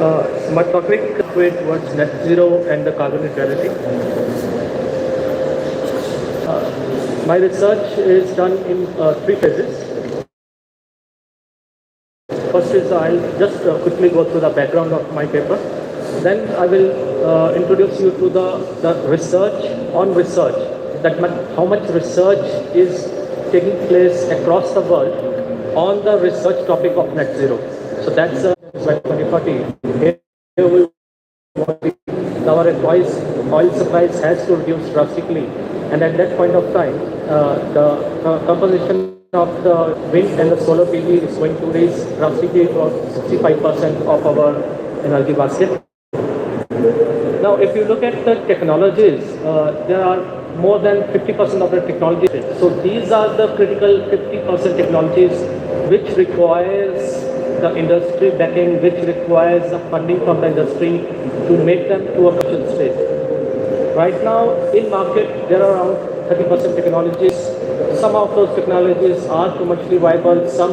My topic towards net zero and the carbon neutrality. My research is done in three phases. First is I'll just quickly go through the background of my paper. Then I will introduce you to the research on research, that how much research is taking place across the world on the research topic of net zero. So that's by 2040. Here we our oil supplies has to reduce drastically, and at that point of time, the composition of the wind and the solar PV is going to raise drastically to 65% of our energy basket. Now, if you look at the technologies, there are more than 50% of the technologies. So these are the critical 50% technologies which requires the industry backing, which requires the funding from the industry to make them to a commercial state. Right now, in market, there are around 30% technologies. Some of those technologies are commercially viable, some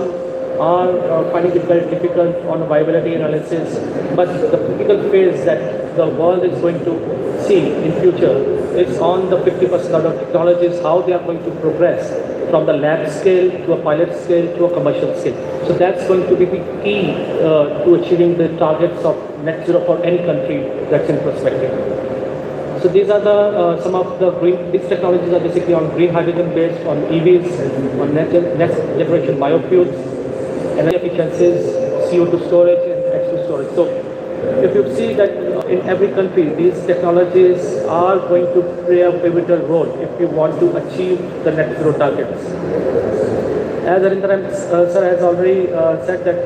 are finding it very difficult on viability analysis, but the critical phase that the world is going to see in future is on the 50% of the technologies, how they are going to progress from the lab scale to a pilot scale to a commercial scale. So that's going to be the key to achieving the targets of net zero for any country that's in perspective. So these are the some of the these technologies are basically on green hydrogen based, on EVs, on next generation biofuels, energy efficiencies, CO2 storage and H2 storage. So if you see that in every country, these technologies are going to play a pivotal role if you want to achieve the net zero targets. As Arindran sir has already said that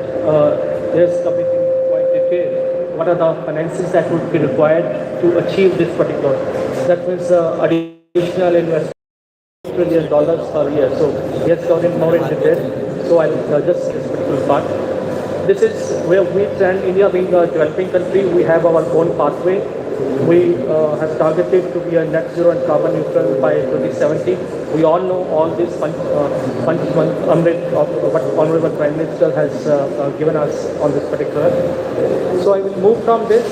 he has covered in quite detail what are the finances that would be required to achieve this particular. That means additional investment $1 trillion per year. So he has covered more in detail. So I'll just this particular part. This is where we stand. India being a developing country, we have our own pathway. We have targeted to be a net zero and carbon neutral by 2070. We all know all this Amrit of what Honorable Prime Minister has given us on this particular. So I will move from this.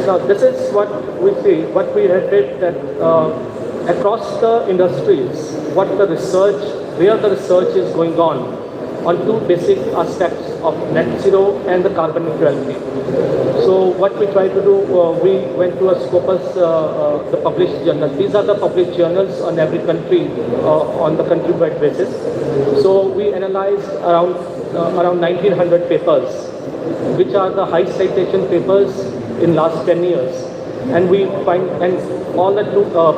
Now this is what we see, what we have did that across the industries, what the research, where the research is going on two basic aspects of net zero and the carbon neutrality. So what we try to do, we went to a Scopus, the published journal. These are the published journals on every country, on the country-wide basis. So we analyzed around 1900 papers, which are the high citation papers in last 10 years. And we find, and all the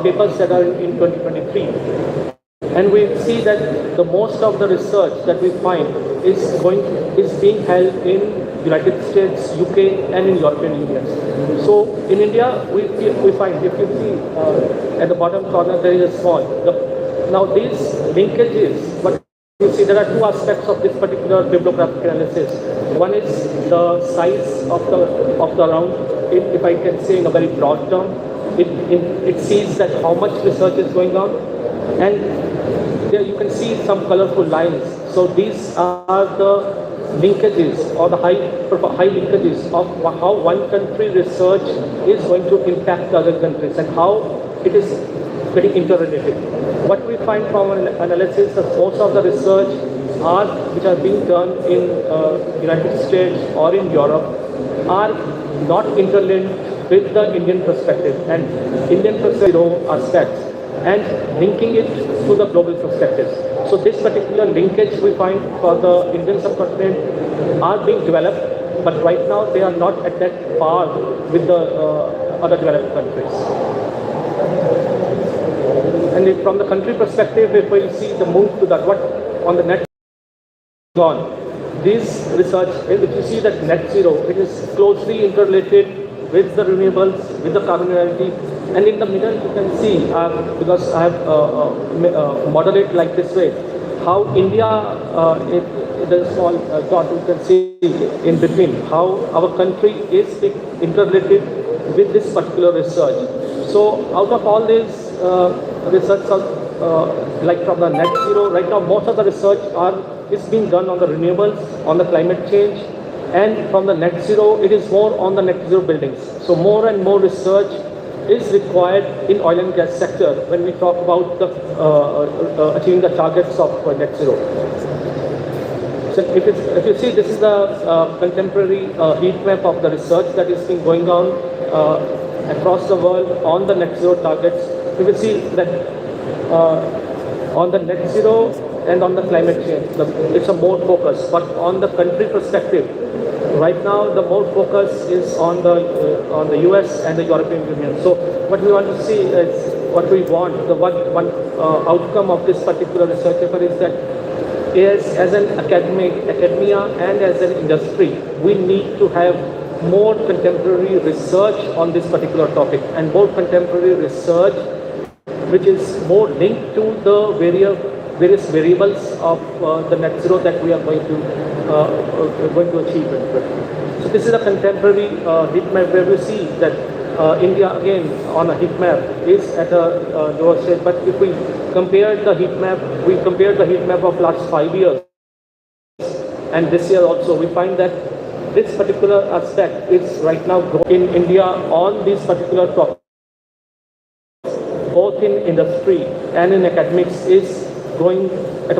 papers that are in 2023. And we see that the most of the research that we find is being held in United States, UK, and in European Union. So in India, we find, if you see at the bottom corner, there is a small. Now these linkages, but you see there are two aspects of this particular bibliographic analysis. One is the size of the round. If I can say in a very broad term, it sees that how much research is going on, and there you can see some colorful lines. So these are the linkages or the high linkages of how one country research is going to impact other countries and how it is very interrelated. What we find from an analysis that most of the research which are being done in United States or in Europe are not interlinked with the Indian perspective and Indian perspective aspects, and linking it to the global perspectives. So this particular linkage we find for the Indian subcontinent are being developed, but right now they are not at that par with the other developed countries. And if from the country perspective, if we see the move to that, what on the net gone, this research, if you see that net zero, it is closely interrelated with the renewables, with the carbon neutrality. And in the middle, you can see, because I have modeled it like this way, how India, the small dot you can see in between, how our country is interrelated with this particular research. So out of all this research, like from the net zero, right now most of the research is being done on the renewables, on the climate change, And from the net zero, it is more on the net zero buildings. So more and more research is required in oil and gas sector when we talk about the achieving the targets of net zero. So if you see, this is the contemporary heat map of the research that is been going on across the world on the net zero targets. You will see that on the net zero and on the climate change, it's a more focus. But on the country perspective, right now the more focus is on the US and the European Union. So what we want to see is what we want. The one outcome of this particular research paper is that as an academia and as an industry, we need to have more contemporary research on this particular topic, and more contemporary research which is more linked to the various variables of the net zero that we are going to achieve. So this is a contemporary heat map where we see that India again on a heat map is at a lower stage. But if we compare the heat map, of last 5 years and this year also, we find that this particular aspect is right now growing in India on these particular topics, both in industry and in academics, is growing at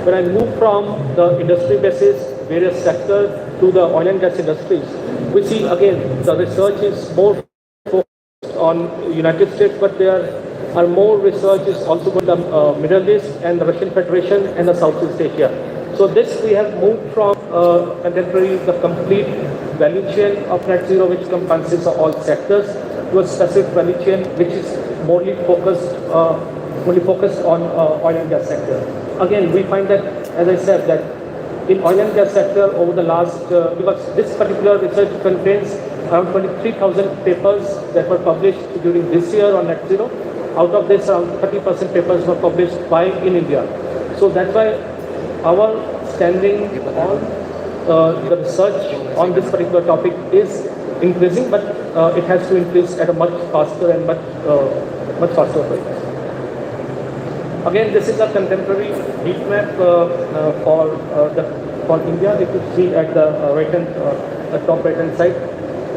when I move from the industry basis, various sectors, to the oil and gas industries, we see again the research is more focused on United States, but there are more research is also going to the Middle East and the Russian Federation and the Southeast Asia. So this we have moved from contemporary, the complete value chain of net zero, which consists of all sectors, to a specific value chain which is morely focused on oil and gas sector. Again, we find that, as I said, that in oil and gas sector over the last, because this particular research contains around 23,000 papers that were published during this year on net zero. Out of this, around 30% papers were published in India. So that's why our standing on the research on this particular topic is increasing, but it has to increase at a much faster and much faster rate. Again, this is a contemporary heat map for India. You could see at the top right hand side.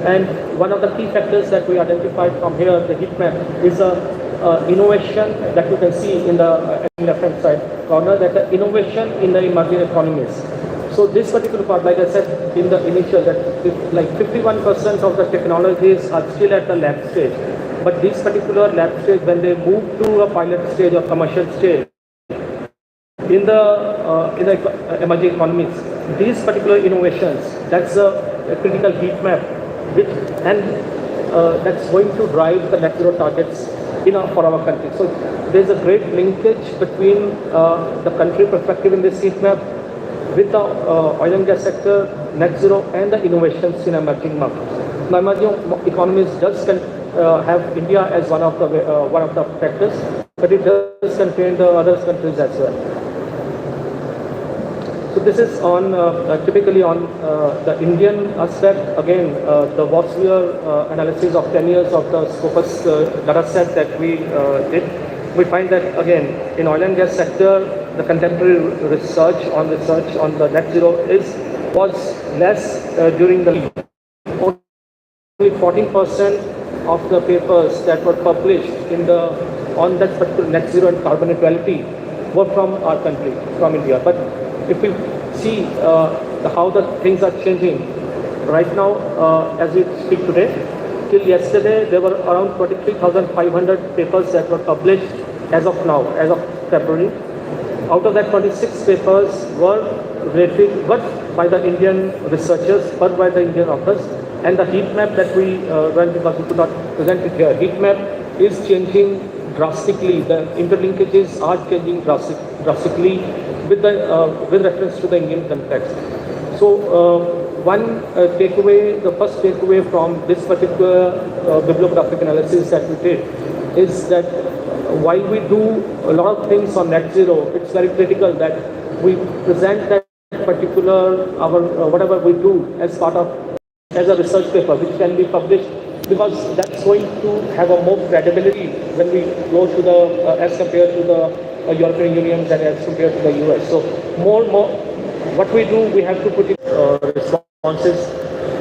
And one of the key factors that we identified from here, the heat map, is innovation that you can see in the left hand side corner, that the innovation in the emerging economies. So this particular part, like I said in the initial, that like 51% of the technologies are still at the lab stage. But this particular lab stage, when they move to a pilot stage or commercial stage, in the emerging economies, these particular innovations, that's a critical heat map, that's going to drive the net zero targets for our country. So there's a great linkage between the country perspective in this heat map with the oil and gas sector, net zero, and the innovations in emerging markets. Now, emerging economies does have India as one of the factors, but it does contain the other countries as well. So this is on typically on the Indian aspect. Again, the WASPIER analysis of 10 years of the Scopus data set that we did, we find that again in oil and gas sector, the contemporary research on the net zero was less during the only 14% of the papers that were published on that particular net zero and carbon neutrality were from our country, from India. But if we see how the things are changing right now, as we speak today, till yesterday there were around 23,500 papers that were published as of now, as of February. Out of that, 26 papers were rated but by the Indian researchers, but by the Indian authors. And the heat map that we run, because we could not present it here, heat map is changing drastically. The interlinkages are changing drastically with reference to the Indian context. So one takeaway, the first takeaway from this particular bibliographic analysis that we did is that while we do a lot of things on net zero, it's very critical that we present that particular whatever we do as part of as a research paper, which can be published, because that's going to have a more credibility when we go to the as compared to the European Union and as compared to the US. So more what we do, we have to put in responses,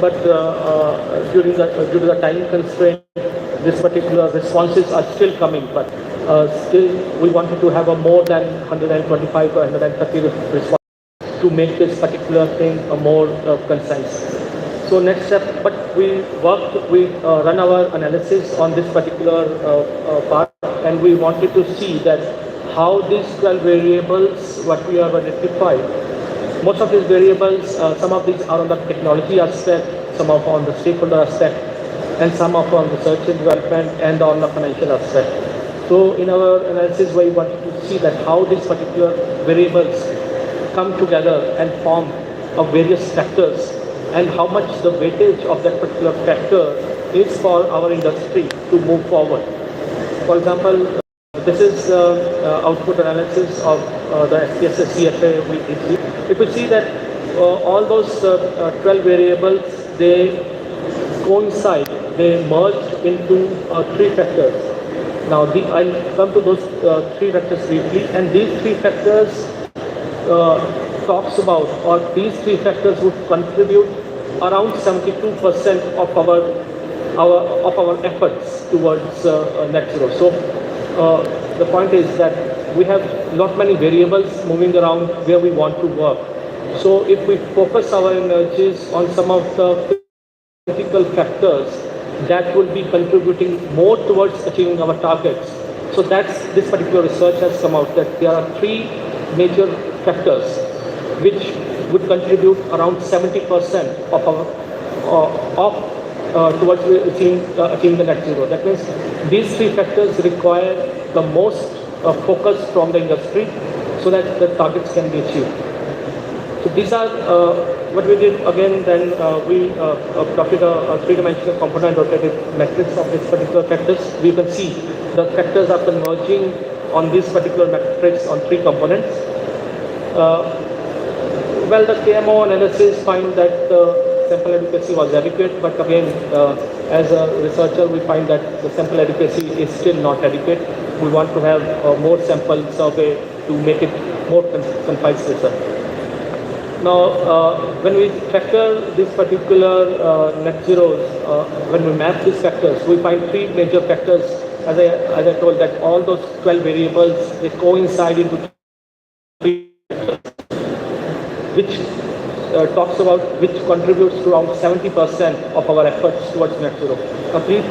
but due to the time constraint, this particular responses are still coming, but still we wanted to have a more than 125 or 130 responses to make this particular thing a more concise. So next step, but we run our analysis on this particular part, and we wanted to see that how these 12 variables, what we have identified, most of these variables, some of these are on the technology aspect, some are on the stakeholder aspect, and some are on research and development and on the financial aspect. So in our analysis, we wanted to see that how these particular variables come together and form of various factors, and how much the weightage of that particular factor is for our industry to move forward. For example, this is output analysis of the SPSS CFA we did. You could see that all those 12 variables, they coincide, they merge into 3 factors. Now, I'll come to those 3 factors briefly, and these 3 factors talks about, or these 3 factors would contribute around 72% of our efforts towards net zero. So the point is that we have not many variables moving around where we want to work. So if we focus our energies on some of the critical factors that will be contributing more towards achieving our targets. So this particular research has come out that there are 3 major factors which would contribute around 70% of our towards achieving the net zero. That means these 3 factors require the most focus from the industry so that the targets can be achieved. So these are what we did. Again, then we plotted a 3-dimensional component rotated matrix of these particular factors. We can see the factors are converging on this particular matrix on 3 components. Well, the KMO analysis find that sample adequacy was adequate, but again, as a researcher, we find that the sample adequacy is still not adequate. We want to have more sample survey to make it more concise research. Now, when we factor these particular net zeros, when we map these factors, we find 3 major factors. As I told, that all those 12 variables, they coincide into 3 factors, which talks about, which contributes to around 70% of our efforts towards net zero. Now, three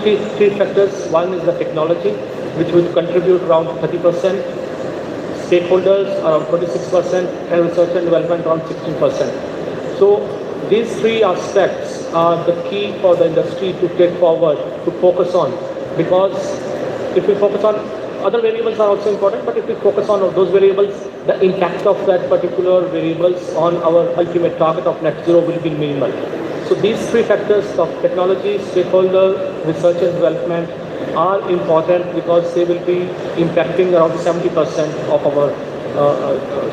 factors. One is the technology, which will contribute around 30%, stakeholders around 26%, and research and development around 16%. So these 3 aspects are the key for the industry to take forward, to focus on, because if we focus on other variables are also important, but if we focus on those variables, the impact of that particular variables on our ultimate target of net zero will be minimal. So these 3 factors of technology, stakeholder, research and development are important because they will be impacting around 70% of our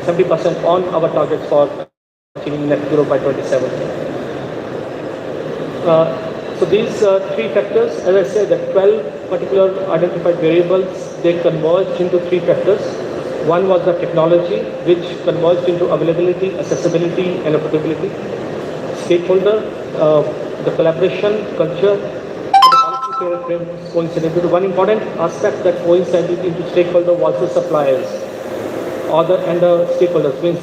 70% on our targets for achieving net zero by 2027. So these 3 factors, as I said, the 12 particular identified variables, they converged into 3 factors. One was the technology, which converged into availability, accessibility, and affordability. Stakeholder, the collaboration, culture, and the policy frameworks coincided. One important aspect that coincided into stakeholder was the suppliers, and the stakeholders. Means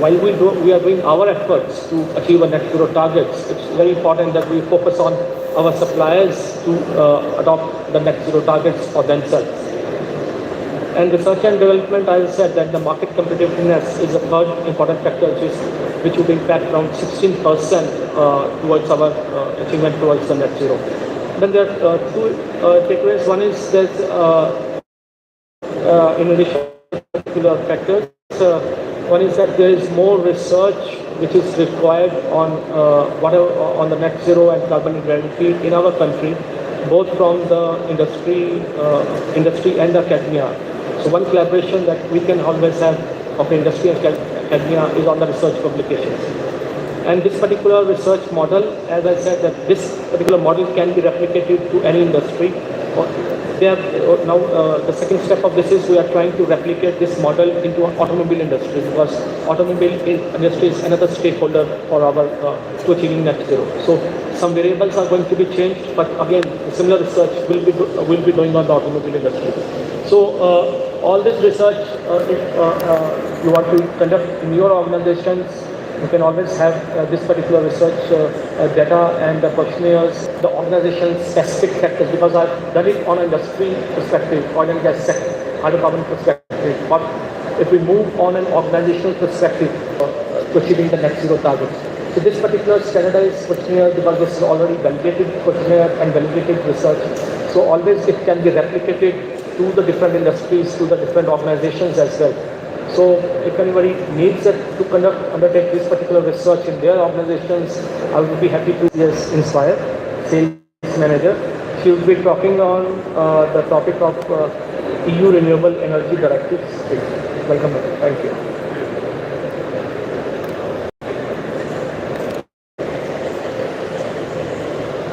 while we are doing our efforts to achieve a net zero targets, it's very important that we focus on our suppliers to adopt the net zero targets for themselves. And research and development, I said that the market competitiveness is a third important factor, which would impact around 16% towards our achievement towards the net zero. Then there are 2 takeaways. One is that in addition to particular factors, one is that there is more research which is required on on the net zero and carbon neutrality in our country, both from the industry and academia. So one collaboration that we can always have of industry and academia is on the research publications. And this particular research model, as I said, that this particular model can be replicated to any industry. They are now the second step of this is we are trying to replicate this model into automobile industry, because automobile industry is another stakeholder for our to achieving net zero. So some variables are going to be changed, but again similar research will be doing on the automobile industry. So all this research, if you want to conduct in your organizations, you can always have this particular research data and the questionnaires, the organization specific factors, because I've done it on an industry perspective, oil and gas sector, hydrocarbon perspective. But if we move on an organizational perspective to achieving the net zero targets. So this particular standardized questionnaire, because this is already validated questionnaire and validated research, so always it can be replicated to the different industries, to the different organizations as well. So if anybody needs it to undertake this particular research in their organizations, I would be happy to. Yes, Inspire, sales manager. She will be talking on the topic of EU Renewable Energy Directives. Welcome. Thank you.